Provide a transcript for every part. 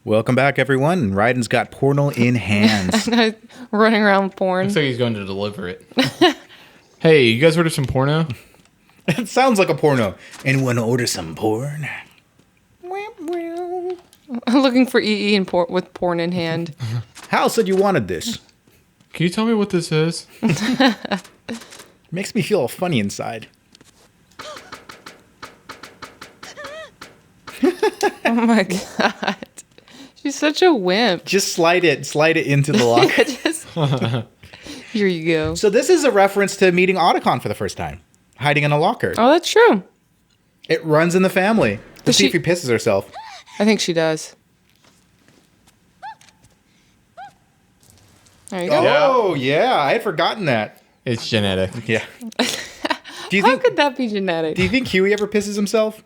Welcome back, everyone. Raiden's got porno in hands. Running around porn. Looks like he's going to deliver it. Hey, you guys order some porno? It sounds like a porno. Anyone order some porn? I'm looking for E.E. and with porn in hand. Hal said you wanted this. Can you tell me what this is? Makes me feel all funny inside. Oh my god. She's such a wimp. Just slide it into the locker. Here you go. So this is a reference to meeting Otacon for the first time. Hiding in a locker. Oh, that's true. It runs in the family. Let's see if he pisses herself. I think she does. There you go. Oh, yeah. I had forgotten that. It's genetic. Yeah. How could that be genetic? Do you think Huey ever pisses himself?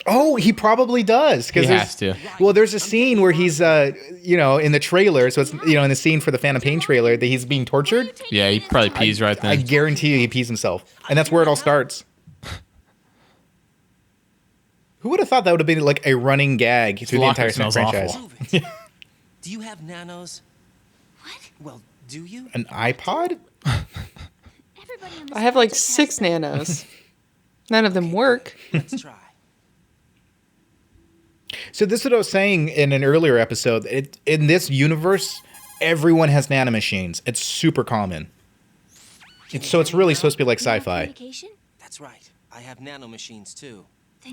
Oh, he probably does. He has to. Well, there's a scene where he's, in the trailer. So it's, in the scene for the Phantom Pain trailer that he's being tortured. Yeah, he probably pees right then. I guarantee you he pees himself. And that's where it all starts. Who would have thought that would have been like a running gag through the entire franchise? Do you have nanos? What? Well, do you? An iPod? I have like 6 nanos. None of them work. Let's try. So this is what I was saying in an earlier episode. In this universe, everyone has nanomachines. It's super common. It's really supposed to be like sci-fi. That's right. I have nanomachines too.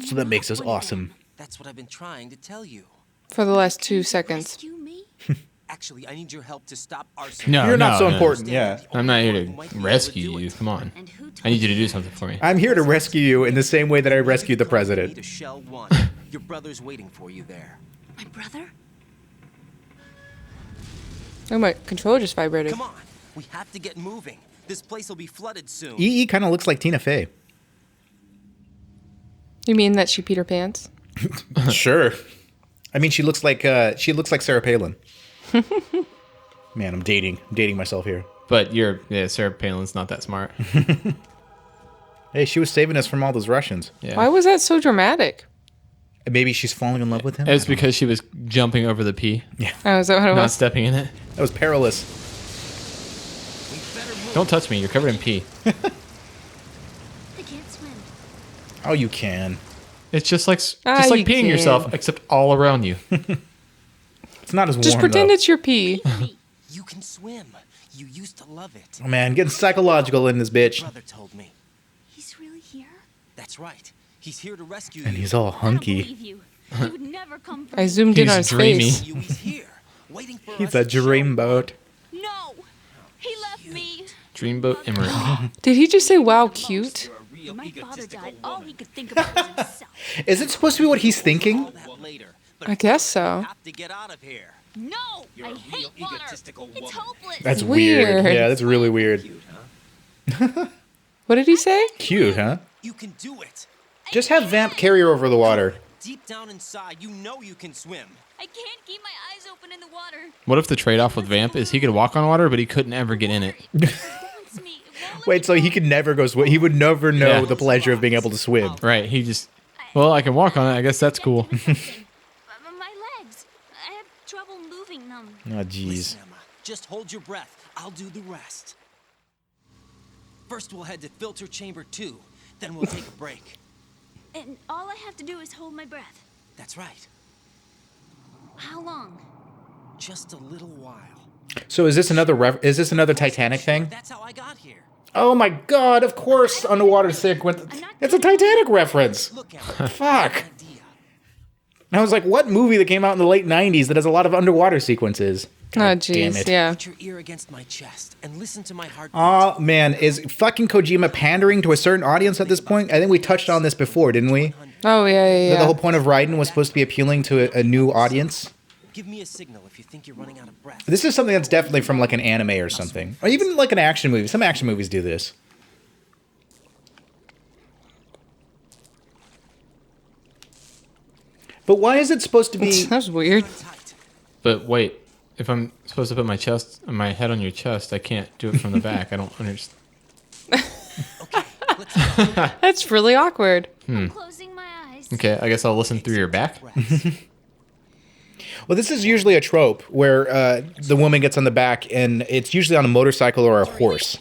So that makes us awesome. That's what I've been trying to tell you. For the last 2 seconds. Actually, I need your help to stop our... No, You're not so important, yeah. I'm not here to rescue you. Come on. I need you to do something for me. I'm here to rescue you in the same way that I rescued the president. Shell 1. Your brother's waiting for you there. My brother? Oh, my controller just vibrated. Come on. We have to get moving. This place will be flooded soon. E.E. kind of looks like Tina Fey. You mean that she peed her pants? Sure. I mean, she looks like Sarah Palin. Man, I'm dating myself here. But Sarah Palin's not that smart. Hey, she was saving us from all those Russians. Yeah. Why was that so dramatic? Maybe she's falling in love with him? It was because she was jumping over the pee. Yeah. Oh, is that what it Not was? stepping in it. That was perilous. Don't touch me. You're covered in pee. I can't swim. Oh, you can. It's just like you peeing can. yourself, except all around you. It's not as warm, Just pretend though. it's your pee. You can swim. You used to love it. Oh, man, getting psychological in this bitch. Brother told me. He's really here? That's right. He's here to rescue And you. he's all I don't hunky. believe you. He would never come for I me. zoomed in He's on his dreamy. face. He's here, waiting for He's us a to show dreamboat. No! He left me. Dreamboat Emmerich. Did he just say, wow, cute? When my father died, all he could think about was himself. Is it supposed to be what he's thinking? all that later. But I guess so. have to get out of here. No! I hate water! It's hopeless! That's weird. Weird. Yeah, that's really weird. What did he say? Cute, huh? You can do it. Just have Vamp carry her over the water. Deep down inside, you know you can swim. I can't keep my eyes open in the water. What if the trade-off with Vamp is he could walk on water, but he couldn't ever get in it? It wants me. It won't let Wait, me so he go. could never go swim. He would never know Yeah. the pleasure of being able to swim. Right, he just... Well, I can walk on it. I guess that's cool. My legs. I have trouble moving them. Oh, jeez. Listen, Emma, just hold your breath. I'll do the rest. First, we'll head to filter chamber 2. Then we'll take a break. And all I have to do is hold my breath. That's right. How long? Just a little while. So is this another Titanic thing? That's how I got here. Oh my god, of course, underwater sequence. It's a Titanic reference. Look, Emma. Fuck. idea. And I was like, what movie that came out in the late 90s that has a lot of underwater sequences? Oh, God damn jeez. it. Yeah. Put your ear against my chest and listen to my heartbeat. Oh, man, is fucking Kojima pandering to a certain audience at this point? I think we touched on this before, didn't we? Oh, yeah, yeah, That yeah. the whole point of Raiden was supposed to be appealing to a new audience? Give me a signal if you think you're running out of breath. This is something that's definitely from like an anime or something. Or even like an action movie. Some action movies do this. But why is it supposed to be... That was weird. Tight. But wait, if I'm supposed to put my head on your chest, I can't do it from the back. I don't understand. Okay, let's go. That's really awkward. I'm closing my eyes. Okay, I guess I'll listen through your back. Breaths. Well, this is usually a trope where the woman gets on the back, and it's usually on a motorcycle or a horse.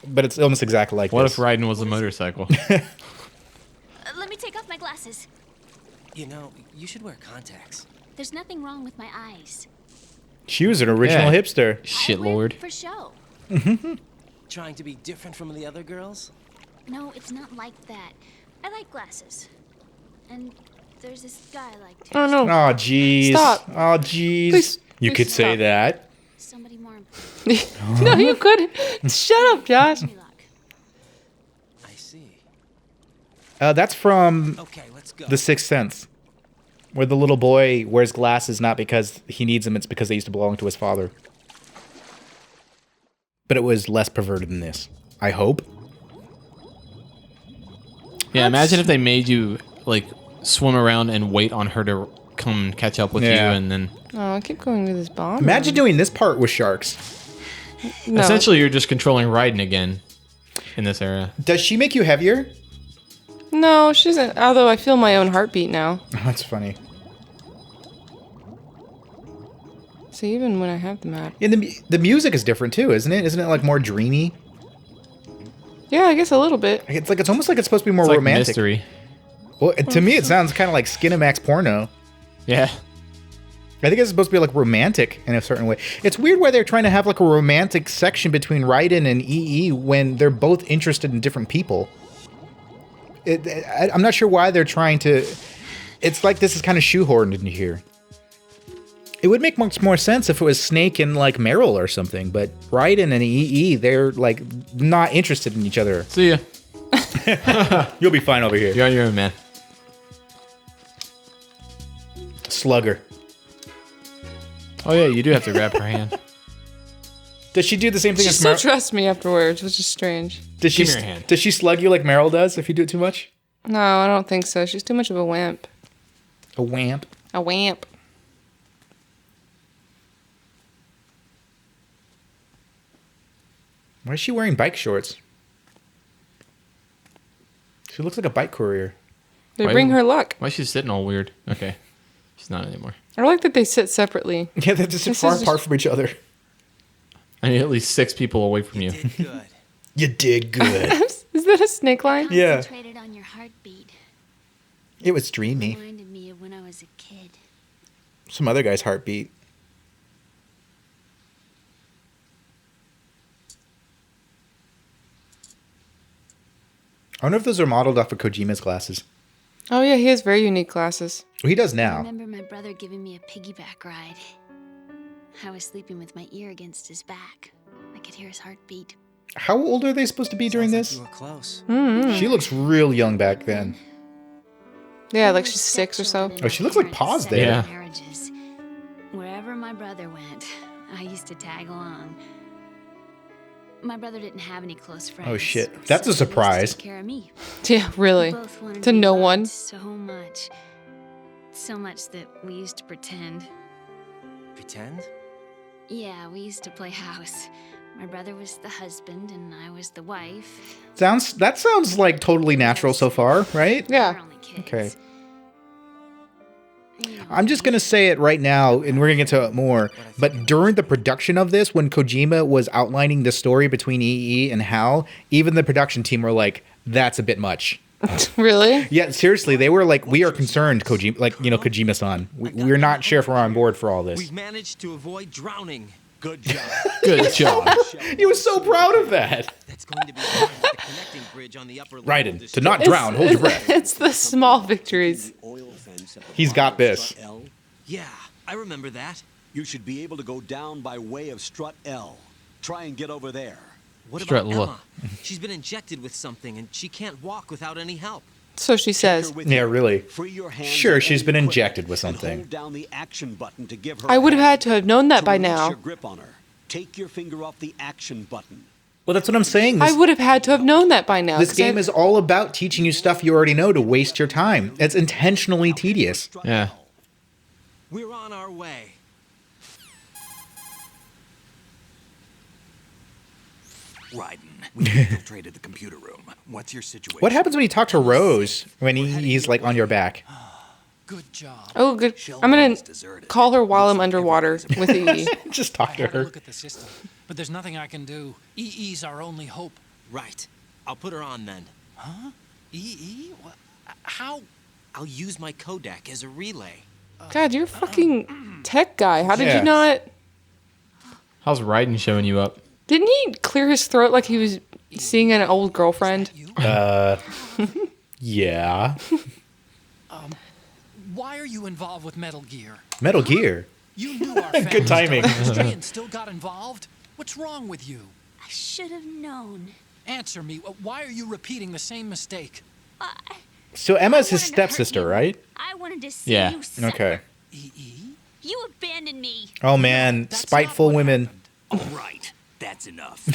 But it's almost exactly like What this. if Raiden was a motorcycle? Let me take off my glasses. You know, you should wear contacts. There's nothing wrong with my eyes. She was an original Yeah. hipster. Shit I wear lord. them for show. Trying to be different from the other girls? No, it's not like that. I like glasses. And there's this guy I like too. Oh no. Oh, jeez. Stop. Oh, jeez. Please- You please could say stop. that. Somebody more important. No, you couldn't. Shut up, Josh. Wish me luck. I see. That's from Okay, let's go. The Sixth Sense, where the little boy wears glasses not because he needs them, it's because they used to belong to his father. But it was less perverted than this. I hope. Yeah, imagine if they made you like swim around and wait on her to come catch up with Yeah. you, and then Oh, I keep going to this bomb. Imagine doing this part with sharks. No. essentially you're just controlling Raiden again in this era. Does she make you heavier? No, she doesn't. Although I feel my own heartbeat now. That's funny. So even when I have the map. And the music is different too, isn't it? Isn't it like more dreamy? Yeah, I guess a little bit. It's almost like it's supposed to be more It's like romantic. mystery. Well, to me, it sounds kind of like Skinamax porno. Yeah. I think it's supposed to be like romantic in a certain way. It's weird why they're trying to have like a romantic section between Raiden and E.E. when they're both interested in different people. I'm not sure why they're trying to. It's like this is kind of shoehorned into here. It would make much more sense if it was Snake and like Meryl or something, but Raiden and E.E. they're like not interested in each other. See ya. You'll be fine over here. You're on your own, man. Slugger. Oh yeah, you do have to grab her hand. Does she do the same thing She as still Meryl? trusts me afterwards, which is strange. Does she Give me your hand. does she slug you like Meryl does if you do it too much? No, I don't think so. She's too much of a wimp. A wamp. A wimp. Why is she wearing bike shorts? She looks like a bike courier. They Why bring would- her luck. Why is she sitting all weird? Okay. She's not anymore. I like that they sit separately. Yeah, they're just This far is apart from each other. I need at least 6 people away from you. Did good. You did good. Is that a snake line? Yeah. Concentrated on your heartbeat. It was dreamy. Reminded me of when I was a kid. Some other guy's heartbeat. I wonder if those are modeled off of Kojima's glasses. Oh yeah, he has very unique glasses. Well, he does I now. remember my brother giving me a piggyback ride. I was sleeping with my ear against his back. I could hear his heartbeat. How old are they supposed to be during Sounds this? like you were close. Mm-hmm. She looks real young back then. Yeah, like she's 6 or so. Oh, she looks like Paws there. Yeah. Marriages. Wherever my brother went, I used to tag along. My brother didn't have any close friends. Oh, shit. That's so a he used to surprise. take care of me. Yeah, really. We both wanted To be no loved one. So much. So much that we used to pretend. Pretend? Yeah, we used to play house. My brother was the husband and I was the wife. That sounds like totally natural so far, right? Yeah. We're only kids. Okay. You know, I'm just gonna say it right now, and we're gonna get to it more. But during the production of this, when Kojima was outlining the story between E.E. and Hal, even the production team were like, "That's a bit much." Really? Yeah, seriously, they were like, "We are concerned, Kojima. Like, you know, Kojima-san. We're not sure if we're on board for all this." We've managed to avoid drowning. Good job. Good job. He was so proud of that. That's going to be fine with the connecting bridge on the upper level. Raiden, to not drown, hold your breath. It's the small victories. He's got this. L. Yeah, I remember that. You should be able to go down by way of strut L. Try and get over there. What Strut about look. Emma? She's been injected with something and she can't walk without any help. So she says. Yeah, really. Free your hands Sure, of she's any been equipment injected with and something. Hold down the action button to give her. I would have a had to have known that by release now. Your grip on her. Take your finger off the action button. Well, that's what I'm saying. I would have had to have known that by now. This 'cause game I- is all about teaching you stuff you already know to waste your time. It's intentionally tedious. Strut Yeah. L. We're on our way. Raiden, we infiltrated the computer room. What's your situation? What happens when you talk to Rose when he's like on your back? Good job. Oh, good. I'm gonna call her while I'm underwater with E.E. Just talk to I had a her. look at the system, but there's nothing I can do. EE's our only hope. Right. I'll put her on then. Huh? EE? What? How? I'll use my Kodak as a relay. God, you're a fucking tech guy. How did Yeah. you not? How's Raiden showing you up? Didn't he clear his throat like he was seeing an old girlfriend? Yeah. Why are you involved with Metal Gear? Metal Gear. You knew our Good timing. history and still got involved? What's wrong with you? I should have known. Answer me. Why are you repeating the same mistake? So Emma's his I wanted to hurt stepsister, you. right? I wanted to see Yeah. you suffer. Okay. EE? You abandoned me. Oh man, That's spiteful not what women. All right, that's enough.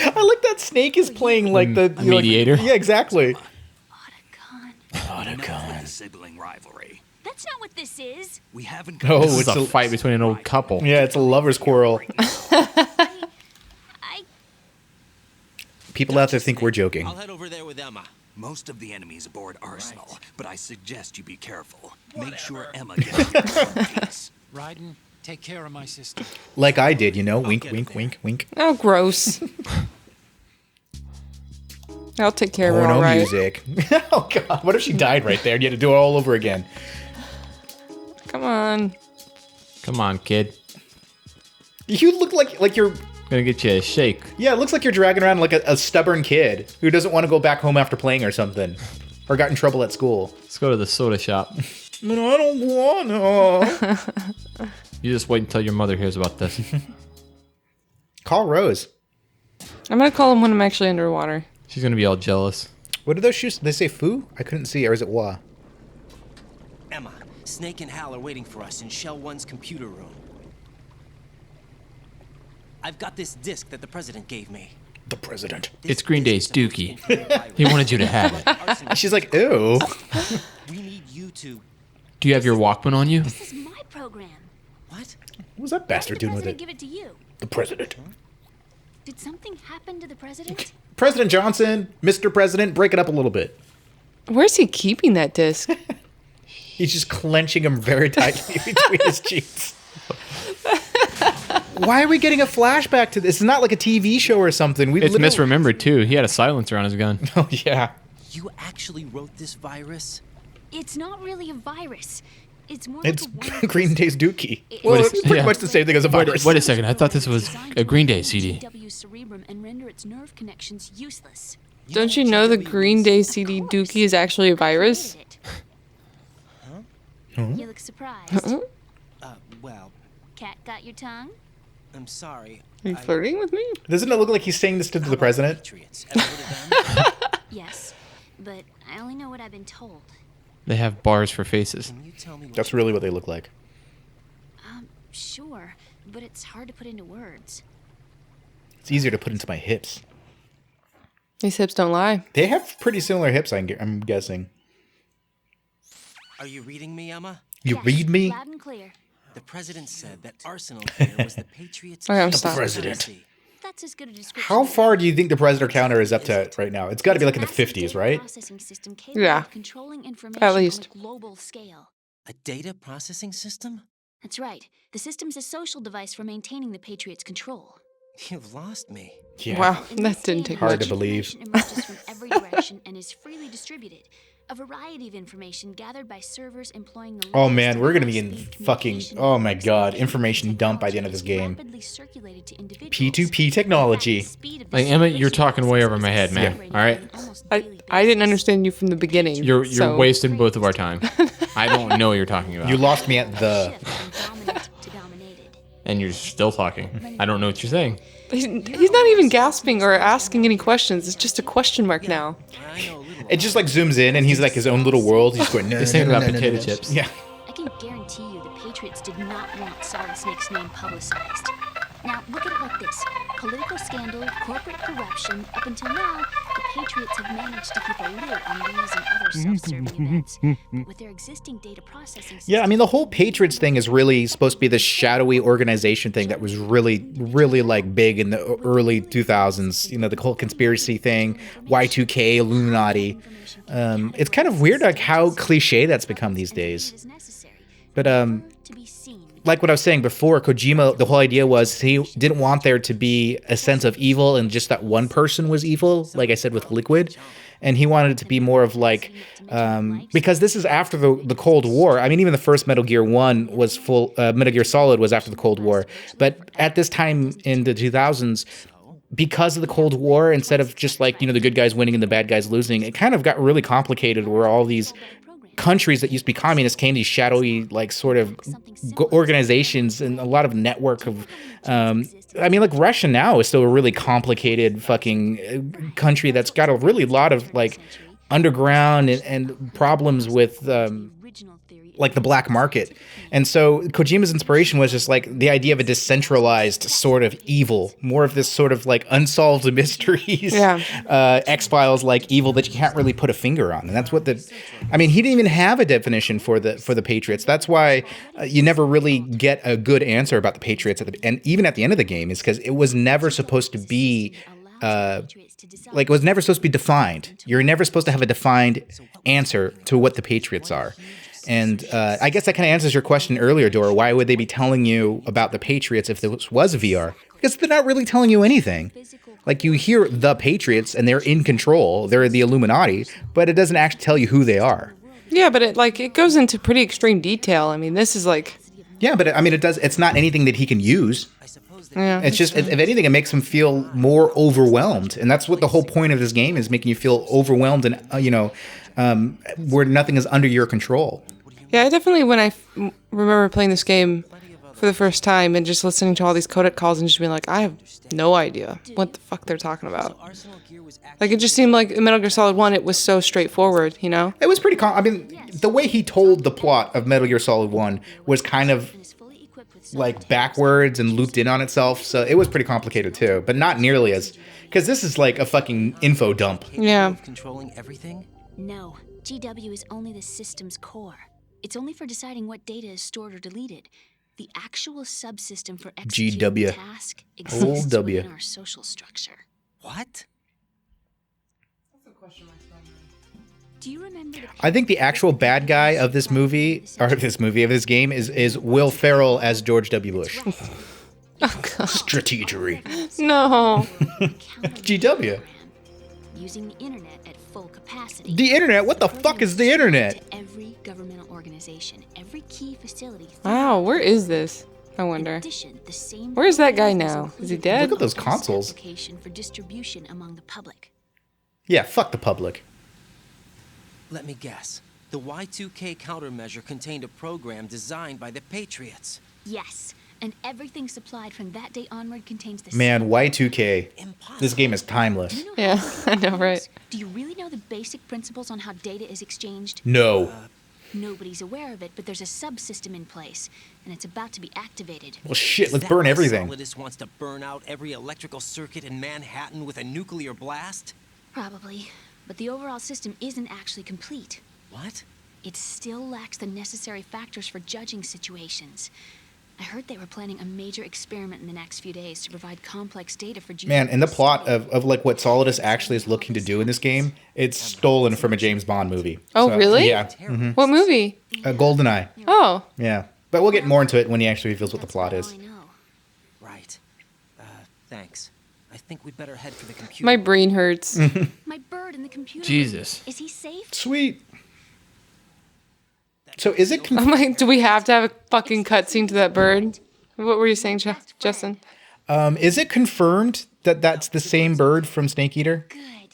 I like that Snake is playing like the mediator. Yeah, exactly. Otacon. Enough with the sibling rivalry. That's not what this is. We haven't. Oh, This is it's a a fight between an old couple. Yeah, it's a lover's quarrel. I People out there think we're joking. I'll head over there with Emma. Most of the enemies aboard Arsenal, but I suggest you be careful. Make sure Emma gets here in one piece. Raiden, take care of my sister. Like I did, you know? Wink, wink, wink, wink. Oh, gross. I'll take care of her, Porno all right. music. Oh god, what if she died right there and you had to do it all over again? Come on. Come on, kid. You look like you're... Gonna get you a shake. Yeah, it looks like you're dragging around like a stubborn kid who doesn't want to go back home after playing or something. Or got in trouble at school. Let's go to the soda shop. No, I don't want to. You just wait until your mother hears about this. Call Rose. I'm gonna call him when I'm actually underwater. She's gonna be all jealous. What do those shoes? They say foo? I couldn't see. Or is it wa? Emma, Snake and Hal are waiting for us in Shell 1's computer room. I've got this disc that the president gave me. The president. It's Green Day's Dookie. He wanted you to have it. She's like, ew. We need you to... Do you have your Walkman on you? This is my program. What? What was that bastard Did the doing with president it? give it to you? The president. Did something happen to the president? President Johnson, Mr. President, break it up a little bit. Where's he keeping that disc? He's just clenching him very tightly between his cheeks. Why are we getting a flashback to this? It's not like a TV show or something. It's misremembered too. He had a silencer on his gun. Oh, yeah. You actually wrote this virus? It's not really a virus. It's more It's like a Green Day's Dookie. It- Well, What it's is- pretty yeah. much the same thing as a virus. Wait a second. I thought this was a Green Day CD. GW's cerebrum and render its nerve connections useless. Don't you know the Green Day CD Dookie is actually a virus? You look surprised. Well, Cat got your tongue? I'm sorry. Are you flirting with me? Doesn't it look like he's saying this to the president? Patriots. Ever heard of them? Yes, but I only know what I've been told. They have bars for faces. Can you tell me what That's really what they look like. Sure, but it's hard to put into words. It's easier to put into my hips. These hips don't lie. They have pretty similar hips, I'm guessing. Are you reading me, Emma? You Yes, read me? Loud and clear. The president said that Arsenal Gear was the Patriots' Okay, I'm key stopping. President. currency. That's as good a description. How as far do you think the predator counter is up to right now? It's got to be like in the Massive 50s, data right? processing system capable Yeah. of controlling information At least. on a global scale. A data processing system? That's right. The system's a social device for maintaining the Patriots' control. You've lost me. Yeah. Wow, In this that didn't day take and Hard much. to believe. information emerges from every direction and is freely distributed. A variety of information gathered by servers employing the Oh, latest man, we're gonna be in high-speed fucking- communication oh my networks God, and information dump by the end of this technology game. is rapidly circulated to individuals. P2P In fact, technology. the speed of Like, this Emma, you're circulation talking way process over my is head, man. accelerated All right? on an almost I daily didn't basis. understand you from the beginning. You're so- wasting both of our time. I don't know what you're talking about. You lost me at the... Shift from dominant to dominated. And you're still talking. I don't know what you're saying. He's not even gasping or asking any questions. It's just a question mark now. I know a little. It just like zooms in and he's like his own little world. He's going, no, He's no, thinking no, about no, no, potato no. chips. Yeah. I can guarantee you the Patriots did not want Solid Snake's name publicized. Now, look at it like this. Political scandal, corporate corruption. Up until now, the Patriots have managed to keep a lid on these and other self-serving events. But with their existing data processing system, Yeah, I mean, the whole Patriots thing is really supposed to be this shadowy organization thing that was really, really like big in the early 2000s. You know, the whole conspiracy thing, Y2K, Illuminati. It's kind of weird, like how cliche that's become these days. But like what I was saying before, Kojima, the whole idea was he didn't want there to be a sense of evil and just that one person was evil, like I said with Liquid. And he wanted it to be more of like, because this is after the Cold War. I mean, even the first Metal Gear 1 was Metal Gear Solid was after the Cold War. But at this time in the 2000s, because of the Cold War, instead of just like, you know, the good guys winning and the bad guys losing, it kind of got really complicated where all these countries that used to be communist came these shadowy, like, sort of organizations and a lot of network of, I mean, like, Russia now is still a really complicated fucking country that's got a really lot of, like, underground and problems with, like, the black market. And so Kojima's inspiration was just like the idea of a decentralized sort of evil, more of this sort of like unsolved mysteries, X-Files like evil that you can't really put a finger on. And that's what I mean, he didn't even have a definition for the Patriots. That's why you never really get a good answer about the Patriots and even at the end of the game is because it was never supposed to be like it was never supposed to be defined. You're never supposed to have a defined answer to what the Patriots are. And I guess that kind of answers your question earlier, Dora. Why would they be telling you about the Patriots if this was VR? Because they're not really telling you anything. Like, you hear the Patriots, and they're in control. They're the Illuminati, but it doesn't actually tell you who they are. Yeah, but it goes into pretty extreme detail. I mean, this is like... Yeah, but I mean, it's not anything that he can use. Yeah, it's just, if anything, it makes him feel more overwhelmed. And that's what the whole point of this game is, making you feel overwhelmed and, where nothing is under your control. Yeah, I definitely, when I remember playing this game for the first time and just listening to all these codec calls and just being like, I have no idea what the fuck they're talking about. Like, it just seemed like in Metal Gear Solid 1, it was so straightforward, you know? It was pretty I mean, the way he told the plot of Metal Gear Solid 1 was kind of like backwards and looped in on itself, so it was pretty complicated too, but not nearly as... Because this is like a fucking info dump. Yeah. Controlling everything? No, GW is only the system's core. It's only for deciding what data is stored or deleted. The actual subsystem for executing GW. the task exists within our social structure. What? Do you remember I think the actual bad guy of this movie, or of this game, is Will Ferrell as George W. Bush. Strategery. No. GW. Using the internet at full capacity. The internet? What the fuck is the internet? To every governmental organization, every key facility. Wow, where is this? I wonder. In addition, the same Where is that guy now? Is he dead? Look at those consoles. Application for distribution among the public. Yeah, fuck the public. Let me guess. The Y2K countermeasure contained a program designed by the Patriots. Yes, and everything supplied from that day onward contains the Man, same... Y2K. This game is timeless. You know Yeah, I know, right? Do you really know the basic principles on how data is exchanged? No. Nobody's aware of it, but there's a subsystem in place, and it's about to be activated. Well, shit, Is let's that burn why everything. Solidus wants to burn out every electrical circuit in Manhattan with a nuclear blast? Probably, but the overall system isn't actually complete. What? It still lacks the necessary factors for judging situations. I heard they were planning a major experiment in the next few days to provide complex data for... Man, and the plot of like what Solidus actually is looking to do in this game, it's stolen from a James Bond movie. Oh, really? Yeah. Mm-hmm. What movie? GoldenEye. Oh. Yeah. But we'll get more into it when he actually reveals what the plot is. Right. Thanks. I think we'd better head for the computer. My brain hurts. My bird in the computer. Jesus. Is he safe? Sweet. So is it... I'm like, do we have to have a fucking cutscene to that bird? What were you saying, Justin? Is it confirmed that that's the same bird from Snake Eater? Good.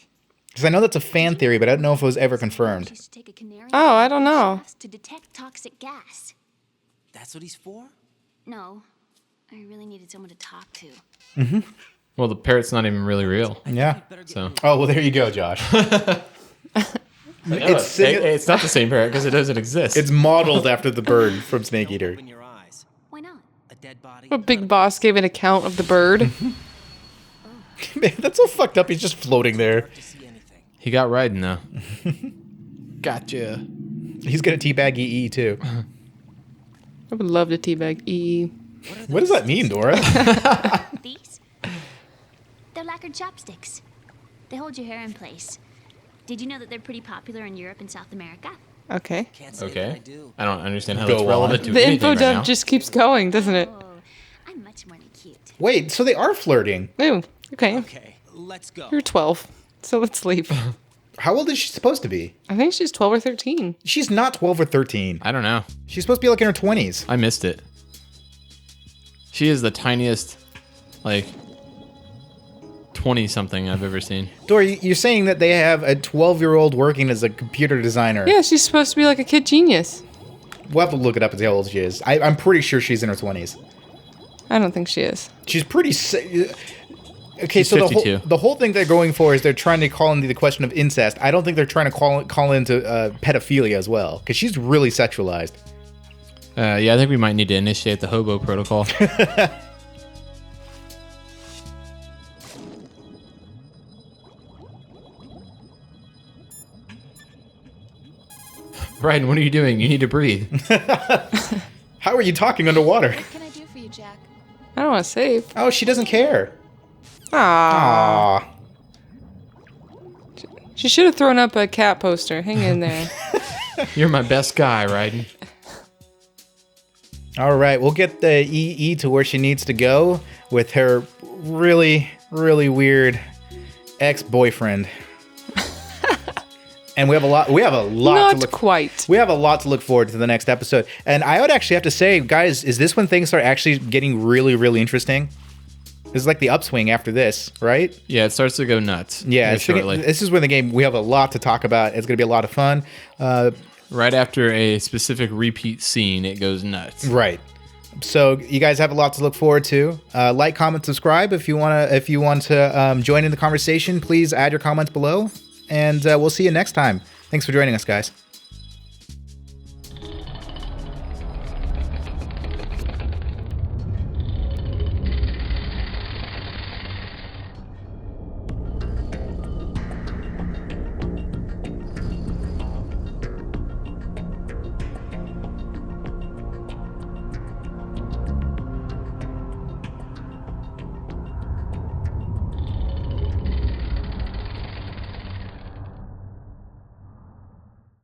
Because I know that's a fan theory, but I don't know if it was ever confirmed. Oh, I don't know. To detect toxic gas. That's what he's for? No, I really needed someone to talk to. Mm-hmm. Well, the parrot's not even really real. Yeah. So. Oh, well, there you go, Josh. It's not the same parrot because it doesn't exist. It's modeled after the bird from Snake Eater. Why not? A dead body. A big boss gave an account of the bird. Man, that's so fucked up. He's just floating there. He got Raiden though. Gotcha. He's gonna teabag EE too. I would love to teabag E.E. What does that mean, Dora? These? They're lacquered chopsticks. They hold your hair in place. Did you know that they're pretty popular in Europe and South America? Okay. Can't say that Okay. I do. I don't understand how Go that's relevant on. to The anything info right dump now. just keeps going, doesn't it? Oh, I'm much more than cute. Wait, so they are flirting. Ooh, okay. Okay, let's go. You're 12, so let's leave. How old is she supposed to be? I think she's 12 or 13. She's not 12 or 13. I don't know. She's supposed to be like in her 20s. I missed it. She is the tiniest, like, 20-something I've ever seen. Dora, you're saying that they have a 12-year-old working as a computer designer. Yeah, she's supposed to be like a kid genius. We'll have to look it up and see how old she is. I'm pretty sure she's in her 20s. I don't think she is. She's pretty... Okay, She's so 52. the whole thing they're going for is they're trying to call into the question of incest. I don't think they're trying to call into pedophilia as well, because she's really sexualized. Yeah, I think we might need to initiate the hobo protocol. Raiden, what are you doing? You need to breathe. How are you talking underwater? What can I do for you, Jack? I don't want to save. Oh, she doesn't care. Aww. Aww. She should have thrown up a cat poster. Hang in there. You're my best guy, Raiden. All right, we'll get the EE to where she needs to go with her really, really weird ex-boyfriend. And we have a lot. We have a lot to Not look. quite. We have a lot to look forward to the next episode. And I would actually have to say, guys, is this when things start actually getting really, really interesting? This is like the upswing after this, right? Yeah, it starts to go nuts. Yeah, here shortly. this is when the game. We have a lot to talk about. It's going to be a lot of fun. Right after a specific repeat scene, it goes nuts. Right. So you guys have a lot to look forward to. Like, comment, subscribe if you want to. If you want to join in the conversation, please add your comments below, and we'll see you next time. Thanks for joining us, guys.